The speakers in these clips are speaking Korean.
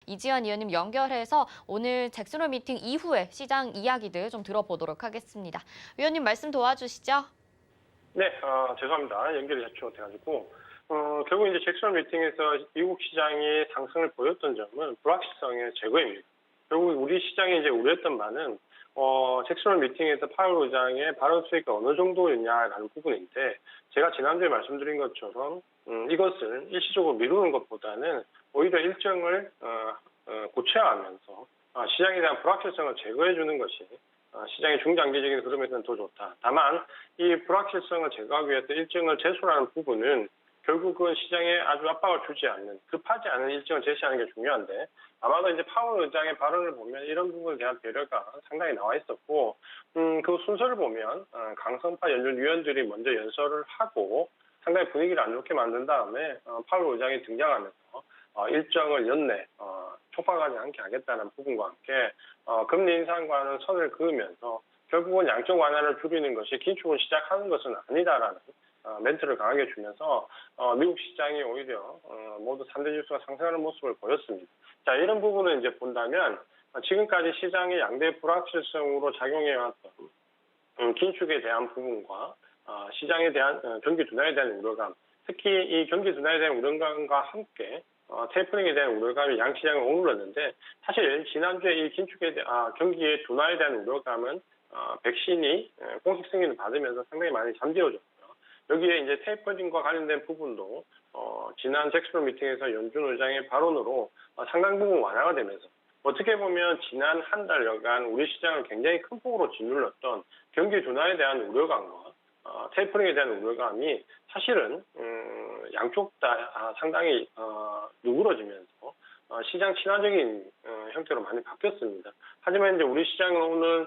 이지연 의원님 연결해서 오늘 잭슨홀 미팅 이후에 시장 이야기들 좀 들어보도록 하겠습니다. 의원님 말씀 도와주시죠. 네, 죄송합니다. 연결이 잘못돼가지고. 결국 이제 잭슨 미팅에서 미국 시장이 상승을 보였던 점은 불확실성의 제거입니다. 결국 우리 시장이 이제 우려했던 바는, 잭슨 미팅에서 파월 의장의 발언 수위가 어느 정도였냐라는 부분인데, 제가 지난주에 말씀드린 것처럼, 이것을 일시적으로 미루는 것보다는 오히려 일정을, 고쳐하면서, 시장에 대한 불확실성을 제거해주는 것이 시장의 중장기적인 흐름에서는 더 좋다. 다만 이 불확실성을 제거하기 위해서 일정을 제출하는 부분은 결국은 시장에 아주 압박을 주지 않는, 급하지 않은 일정을 제시하는 게 중요한데, 아마도 이제 파월 의장의 발언을 보면 이런 부분에 대한 배려가 상당히 나와 있었고, 그 순서를 보면 강성파 연준 위원들이 먼저 연설을 하고 상당히 분위기를 안 좋게 만든 다음에 파월 의장이 등장하면서 일정을 연내 촉박하지 않게 하겠다는 부분과 함께 금리 인상과는 선을 그으면서 결국은 양적 완화를 줄이는 것이 긴축을 시작하는 것은 아니다라는 멘트를 강하게 주면서 미국 시장이 오히려 모두 3대 지수가 상승하는 모습을 보였습니다. 자, 이런 부분을 이제 본다면 지금까지 시장의 양대 불확실성으로 작용해왔던 긴축에 대한 부분과 시장에 대한 경기 둔화에 대한 우려감, 특히 이 경기 둔화에 대한 우려감과 함께 테이퍼링에 대한 우려감이 양시장을 오물렀는데, 사실 지난주에 이 긴축에 대한 경기의 둔화에 대한 우려감은 백신이 공식 승인을 받으면서 상당히 많이 잠재워졌고요. 여기에 이제 테이퍼링과 관련된 부분도 지난 잭슨 미팅에서 연준 의장의 발언으로 상당 부분 완화가 되면서, 어떻게 보면 지난 한 달여간 우리 시장을 굉장히 큰 폭으로 짓눌렀던 경기 둔화에 대한 우려감과 테이퍼링에 대한 우려감이 사실은 양쪽 다 상당히 누그러지면서 시장 친화적인 형태로 많이 바뀌었습니다. 하지만 이제 우리 시장은 오늘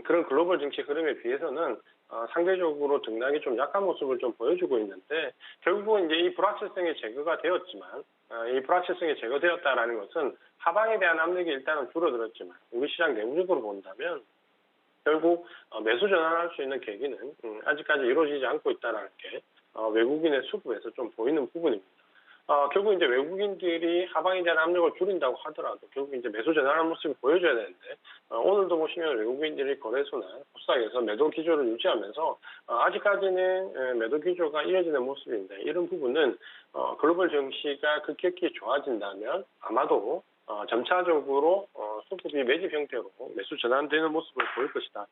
그런 글로벌 정치 흐름에 비해서는 상대적으로 등락이 좀 약한 모습을 좀 보여주고 있는데, 결국은 이제 이 불확실성이 제거가 되었지만, 이 불확실성이 제거되었다라는 것은 하방에 대한 압력이 일단은 줄어들었지만, 우리 시장 내부적으로 본다면 결국 매수 전환할 수 있는 계기는 아직까지 이루어지지 않고 있다는 게 외국인의 수급에서 좀 보이는 부분입니다. 결국 이제 외국인들이 하방에 대한 압력을 줄인다고 하더라도 결국 이제 매수 전환하는 모습을 보여줘야 되는데, 오늘도 보시면 외국인들이 거래소나 코스닥에서 매도 기조를 유지하면서 아직까지는 매도 기조가 이어지는 모습인데, 이런 부분은 글로벌 증시가 급격히 좋아진다면 아마도 점차적으로 수급이 매집 형태로 매수 전환되는 모습을 보일 것이다.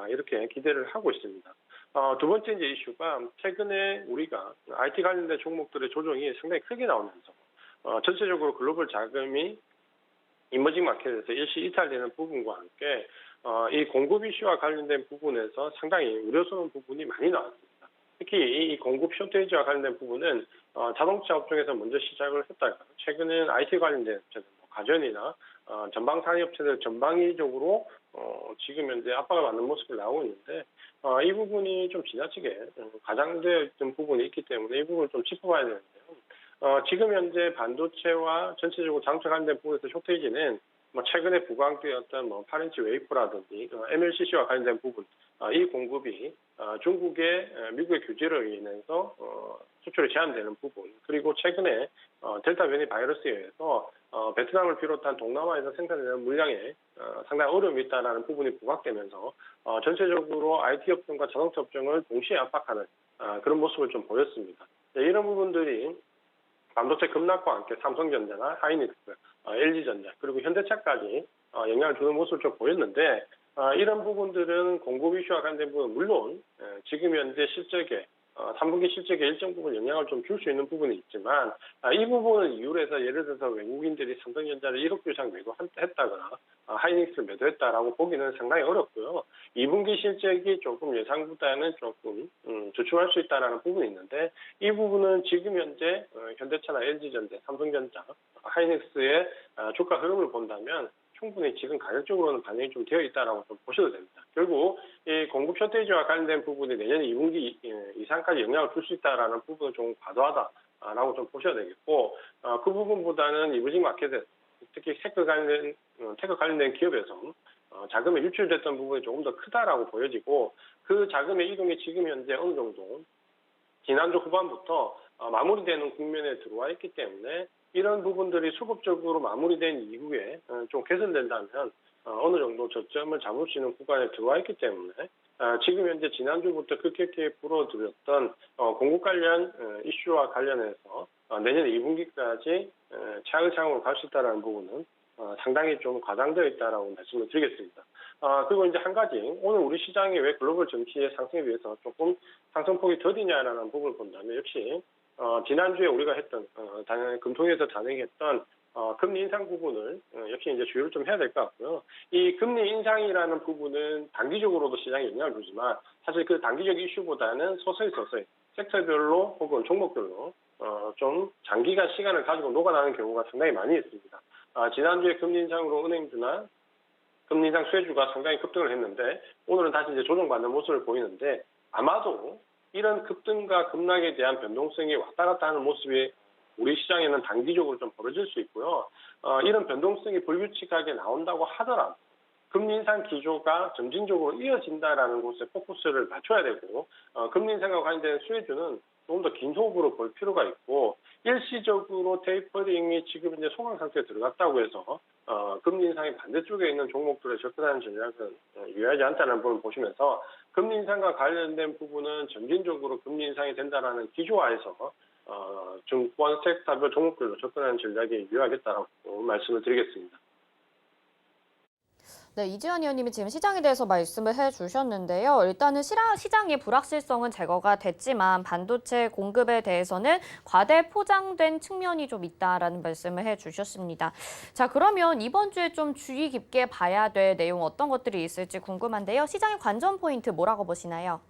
이렇게 기대를 하고 있습니다. 두 번째 이제 이슈가, 최근에 우리가 IT 관련된 종목들의 조정이 상당히 크게 나오면서 전체적으로 글로벌 자금이 이머징 마켓에서 일시 이탈되는 부분과 함께 이 공급 이슈와 관련된 부분에서 상당히 우려스러운 부분이 많이 나왔습니다. 특히 이 공급 쇼테이지와 관련된 부분은 자동차 업종에서 먼저 시작을 했다가 최근에는 IT 관련된 업체들, 가전이나 전방산업체들 전방위적으로 지금 현재 압박을 받는 모습을 나오고 있는데, 이 부분이 좀 지나치게 과장되어 있던 부분이 있기 때문에 이 부분을 좀 짚어봐야 되는데요. 지금 현재 반도체와 전체적으로 장착 관련된 부분에서 쇼테이지는 최근에 부각되었던 8인치 웨이퍼라든지 MLCC와 관련된 부분, 이 공급이 중국의 미국의 규제로 인해서 수출이 제한되는 부분, 그리고 최근에 델타 변이 바이러스에 의해서 베트남을 비롯한 동남아에서 생산되는 물량에 상당히 어려움이 있다는 부분이 부각되면서 전체적으로 IT 업종과 자동차 업종을 동시에 압박하는 그런 모습을 좀 보였습니다. 네, 이런 부분들이 반도체 급락과 함께 삼성전자나 하이닉스, LG전자, 그리고 현대차까지 영향을 주는 모습을 좀 보였는데, 이런 부분들은 공급 이슈와 관련된 부분은 물론 지금 현재 실적에 3분기 실적에 일정 부분 영향을 좀 줄 수 있는 부분이 있지만, 이 부분을 이유로 해서 예를 들어서 외국인들이 삼성전자를 1억 주 이상 매도했다거나 하이닉스를 매도했다라고 보기는 상당히 어렵고요. 2분기 실적이 조금 예상보다는 조금 주춤할 수 있다는 부분이 있는데, 이 부분은 지금 현재 현대차나 LG전자, 삼성전자, 하이닉스의 주가 흐름을 본다면 충분히 지금 가격적으로는 반영이 좀 되어 있다라고 좀 보셔도 됩니다. 결국 이 공급 쇼테이지와 관련된 부분이 내년 2분기 이상까지 영향을 줄 수 있다라는 부분은 좀 과도하다라고 좀 보셔야 되겠고, 그 부분보다는 이머징 마켓에 특히 테크 관련된 기업에서 자금이 유출됐던 부분이 조금 더 크다라고 보여지고, 그 자금의 이동이 지금 현재 어느 정도 지난주 후반부터 마무리되는 국면에 들어와 있기 때문에 이런 부분들이 수급적으로 마무리된 이후에 좀 개선된다면 어느 정도 저점을 잡을 수 있는 구간에 들어와 있기 때문에 지금 현재 지난주부터 급격히 불어들였던 공급 관련 이슈와 관련해서 내년 2분기까지 차근차근으로 갈 수 있다는 부분은 상당히 좀 과장되어 있다라고 말씀을 드리겠습니다. 그리고 이제 한 가지, 오늘 우리 시장이 왜 글로벌 정치의 상승에 비해서 조금 상승폭이 더디냐라는 부분을 본다면 역시 지난주에 우리가 했던 금통위에서 단행했던 금리 인상 부분을 역시 이제 주의를 좀 해야 될 것 같고요. 이 금리 인상이라는 부분은 단기적으로도 시장에 영향을 주지만 사실 그 단기적 이슈보다는 서서히 섹터별로 혹은 종목별로 좀 장기간 시간을 가지고 녹아나는 경우가 상당히 많이 있습니다. 지난주에 금리 인상으로 은행주나 금리 인상 수혜주가 상당히 급등을 했는데 오늘은 다시 이제 조정받는 모습을 보이는데 아마도 이런 급등과 급락에 대한 변동성이 왔다 갔다 하는 모습이 우리 시장에는 단기적으로 좀 벌어질 수 있고요. 이런 변동성이 불규칙하게 나온다고 하더라도 금리 인상 기조가 점진적으로 이어진다라는 곳에 포커스를 맞춰야 되고 금리 인상과 관련된 수혜주는 조금 더 긴 호흡으로 볼 필요가 있고 일시적으로 테이퍼링이 지금 이제 소강 상태에 들어갔다고 해서 금리 인상의 반대쪽에 있는 종목들에 접근하는 전략은 유효하지 않다는 부분을 보시면서 금리 인상과 관련된 부분은 점진적으로 금리 인상이 된다라는 기조하에서 증권 섹터별 종목별로 접근하는 전략이 유효하겠다라고 말씀을 드리겠습니다. 네, 이지연 의원님이 지금 시장에 대해서 말씀을 해주셨는데요. 일단은 시장의 불확실성은 제거가 됐지만 반도체 공급에 대해서는 과대 포장된 측면이 좀 있다라는 말씀을 해주셨습니다. 자, 그러면 이번 주에 좀 주의 깊게 봐야 될 내용 어떤 것들이 있을지 궁금한데요. 시장의 관전 포인트 뭐라고 보시나요?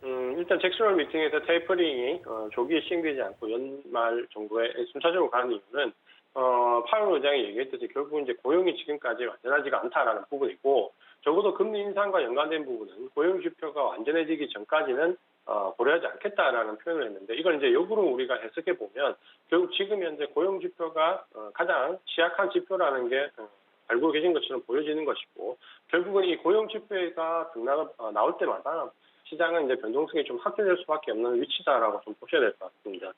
일단 잭슨홀 미팅에서 테이퍼링이 조기에 시행되지 않고 연말 정도에 순차적으로 가는 이유는 파월 의장이 얘기했듯이 결국 이제 고용이 지금까지 완전하지가 않다라는 부분이고 적어도 금리 인상과 연관된 부분은 고용 지표가 완전해지기 전까지는 고려하지 않겠다라는 표현을 했는데 이걸 이제 역으로 우리가 해석해 보면 결국 지금 현재 고용 지표가 가장 취약한 지표라는 게 알고 계신 것처럼 보여지는 것이고 결국은 이 고용 지표가 나올 때마다 시장은 이제 변동성이 좀 확대될 수밖에 없는 위치다라고 좀 보셔야 될 것 같습니다.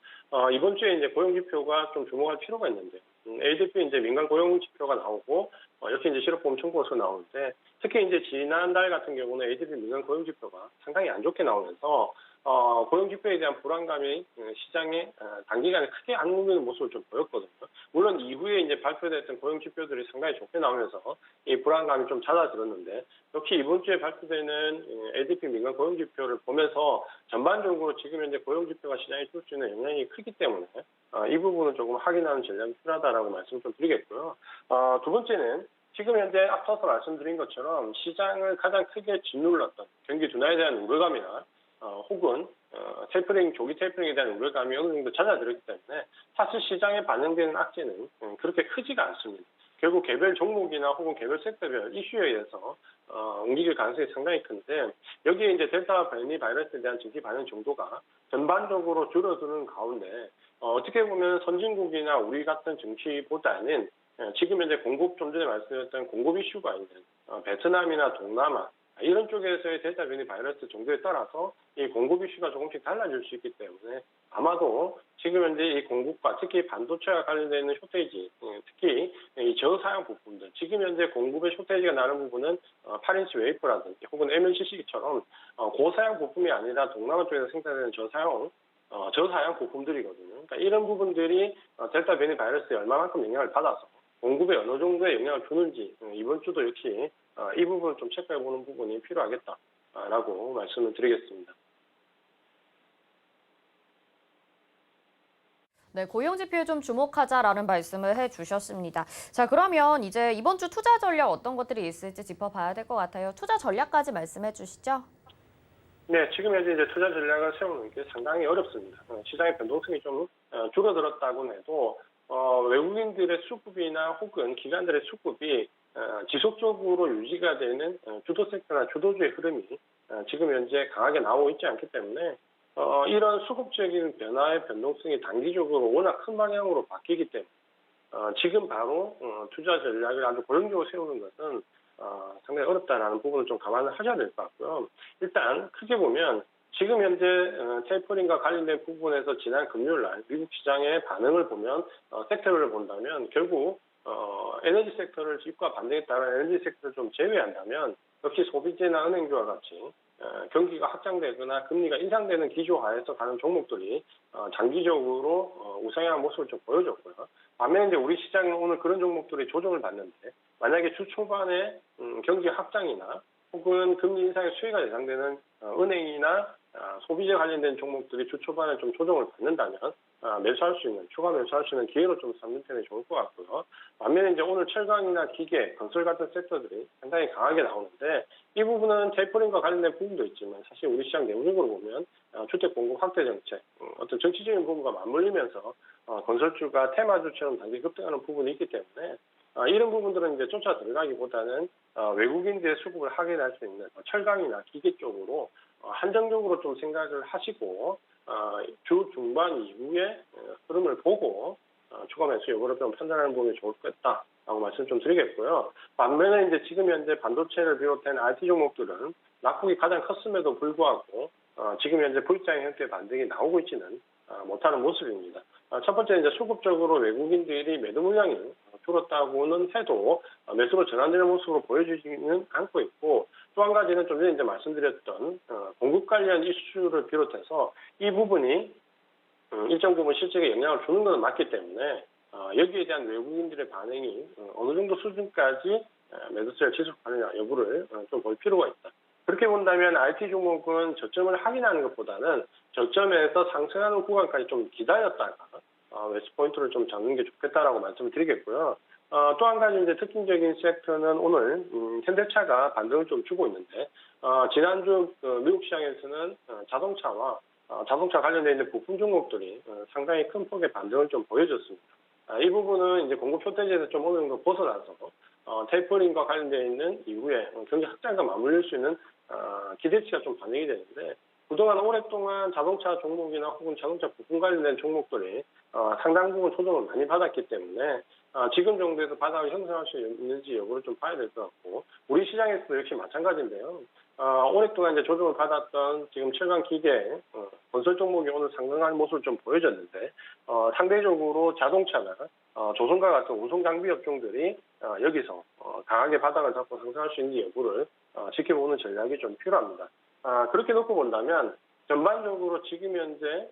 이번 주에 이제 고용 지표가 좀 주목할 필요가 있는데, ADP 이제 민간 고용 지표가 나오고, 역시 이제 실업보험 청구서 나오는데, 특히 이제 지난달 같은 경우는 ADP 민간 고용 지표가 상당히 안 좋게 나오면서, 고용 지표에 대한 불안감이 시장에 단기간에 크게 안 오르는 모습을 좀 보였거든요. 물론 이후에 이제 발표됐던 고용 지표들이 상당히 좋게 나오면서 이 불안감이 좀 잦아들었는데 역시 이번 주에 발표되는 ADP 민간 고용 지표를 보면서 전반적으로 지금 현재 고용 지표가 시장에 줄 수 있는 영향이 크기 때문에 이 부분은 조금 확인하는 전략이 필요하다라고 말씀 좀 드리겠고요. 두 번째는 지금 현재 앞서서 말씀드린 것처럼 시장을 가장 크게 짓눌렀던 경기 둔화에 대한 우려감이나 혹은 조기 테이퍼링에 대한 우려감이 어느 정도 잦아들었기 때문에 사실 시장에 반영되는 악재는 그렇게 크지가 않습니다. 결국 개별 종목이나 혹은 개별 섹터별 이슈에 의해서 옮길 가능성이 상당히 큰데 여기에 이제 델타 변이 바이러스에 대한 증시 반영 정도가 전반적으로 줄어드는 가운데 어떻게 보면 선진국이나 우리 같은 정치보다는 지금 현재 좀 전에 말씀드렸던 공급 이슈가 있는 베트남이나 동남아 이런 쪽에서의 델타 변이 바이러스 정도에 따라서 이 공급 이슈가 조금씩 달라질 수 있기 때문에 아마도 지금 현재 이 공급과 특히 반도체와 관련되어 있는 쇼테이지, 특히 이 저사양 부품들, 지금 현재 공급의 쇼테이지가 나는 부분은 8인치 웨이퍼라든지 혹은 MLCC처럼 고사양 부품이 아니라 동남아 쪽에서 생산되는 저사양 부품들이거든요. 그러니까 이런 부분들이 델타 변이 바이러스에 얼마만큼 영향을 받아서 공급에 어느 정도의 영향을 주는지 이번 주도 역시 이 부분을 좀 체크해보는 부분이 필요하겠다라고 말씀을 드리겠습니다. 네, 고용 지표에 좀 주목하자라는 말씀을 해주셨습니다. 자, 그러면 이제 이번 주 투자 전략 어떤 것들이 있을지 짚어봐야 될 것 같아요. 투자 전략까지 말씀해 주시죠. 네, 지금 현재 이제 투자 전략을 세우는 게 상당히 어렵습니다. 시장의 변동성이 좀 줄어들었다고 해도 외국인들의 수급이나 혹은 기관들의 수급이 지속적으로 유지가 되는 주도 섹터나 주도주의 흐름이 지금 현재 강하게 나오고 있지 않기 때문에 이런 수급적인 변화의 변동성이 단기적으로 워낙 큰 방향으로 바뀌기 때문에 지금 바로 투자 전략을 아주 고령적으로 세우는 것은 상당히 어렵다라는 부분을 좀 감안을 하셔야 될 것 같고요. 일단 크게 보면 지금 현재 테이퍼링과 관련된 부분에서 지난 금요일 날 미국 시장의 반응을 보면 섹터를 본다면 결국 에너지 섹터를 집과 반등에 따른 에너지 섹터를 좀 제외한다면 역시 소비재나 은행주와 같이 경기가 확장되거나 금리가 인상되는 기조하에서 가는 종목들이 장기적으로 우상향한 모습을 좀 보여줬고요. 반면에 이제 우리 시장은 오늘 그런 종목들이 조정을 받는데 만약에 주 초반에 경기 확장이나 혹은 금리 인상의 수혜가 예상되는 은행이나 소비재 관련된 종목들이 주 초반에 좀 조정을 받는다면 매수할 수 있는, 추가 매수할 수 있는 기회로 좀 삼는 편이 좋을 것 같고요. 반면에 이제 오늘 철강이나 기계, 건설 같은 섹터들이 상당히 강하게 나오는데 이 부분은 테이퍼링과 관련된 부분도 있지만 사실 우리 시장 내부적으로 보면 주택 공급 확대 정책, 어떤 정치적인 부분과 맞물리면서 건설주가 테마주처럼 단기 급등하는 부분이 있기 때문에 이런 부분들은 이제 쫓아 들어가기보다는 외국인들의 수급을 확인할 수 있는 철강이나 기계 쪽으로 한정적으로 좀 생각을 하시고 주 중반 이후에 흐름을 보고 추가 매수 여부를 좀 판단하는 부분이 좋을 것 같다라고 말씀 좀 드리겠고요. 반면에 이제 지금 현재 반도체를 비롯한 IT 종목들은 낙폭이 가장 컸음에도 불구하고 지금 현재 V자형 형태의 반등이 나오고 있지는 못하는 모습입니다. 첫 번째 이제 수급적으로 외국인들이 매도 물량이 줄었다고는 해도 매수로 전환되는 모습으로 보여주지는 않고 있고 또 한 가지는 좀 전에 이제 말씀드렸던 공급 관련 이슈를 비롯해서 이 부분이 일정 부분 실적에 영향을 주는 것은 맞기 때문에 여기에 대한 외국인들의 반응이 어느 정도 수준까지 매도세를 지속하느냐 여부를 좀 볼 필요가 있다. 그렇게 본다면 IT 종목은 저점을 확인하는 것보다는 저점에서 상승하는 구간까지 좀 기다렸다가 매수 포인트를 좀 잡는 게 좋겠다라고 말씀을 드리겠고요. 또 한 가지 이제 특징적인 섹터는 오늘 현대차가 반등을 좀 주고 있는데 지난주 미국 시장에서는 자동차와 자동차 관련돼 있는 부품 종목들이 상당히 큰 폭의 반등을 좀 보여줬습니다. 이 부분은 이제 공급 쇼태지에서 좀 어느 정도 벗어나서 테이퍼링과 관련되어 있는 이후에 경기 확장과 맞물릴 수 있는 기대치가 좀 반영이 되는데 그동안 오랫동안 자동차 종목이나 혹은 자동차 부품 관련된 종목들이 상당 부분 조정을 많이 받았기 때문에 지금 정도에서 바닥을 형성할 수 있는지 여부를 좀 봐야 될 것 같고 우리 시장에서도 역시 마찬가지인데요. 오랫동안 이제 조정을 받았던 지금 철강 기계 건설 종목이 오늘 상승하는 모습을 좀 보여줬는데 상대적으로 자동차나 조선과 같은 운송 장비 업종들이 여기서 강하게 바닥을 잡고 상승할 수 있는지 여부를 지켜보는 전략이 좀 필요합니다. 그렇게 놓고 본다면 전반적으로 지금 현재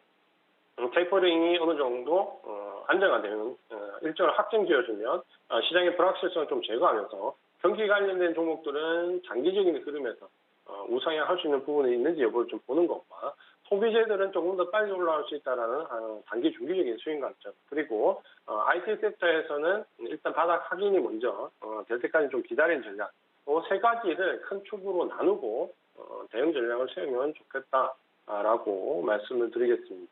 테이퍼링이 어느 정도 안정화되는 일정을 확정지어주면 시장의 불확실성을 좀 제거하면서 경기 관련된 종목들은 장기적인 흐름에서 우상향할 수 있는 부분이 있는지 여부를 좀 보는 것과 소비재들은 조금 더 빨리 올라갈 수 있다라는 단기 중기적인 수익 관점 그리고 IT 섹터에서는 일단 바닥 확인이 먼저 될 때까지 좀 기다리는 전략 이 세 가지를 큰 축으로 나누고 대응 전략을 세우면 좋겠다라고 말씀을 드리겠습니다.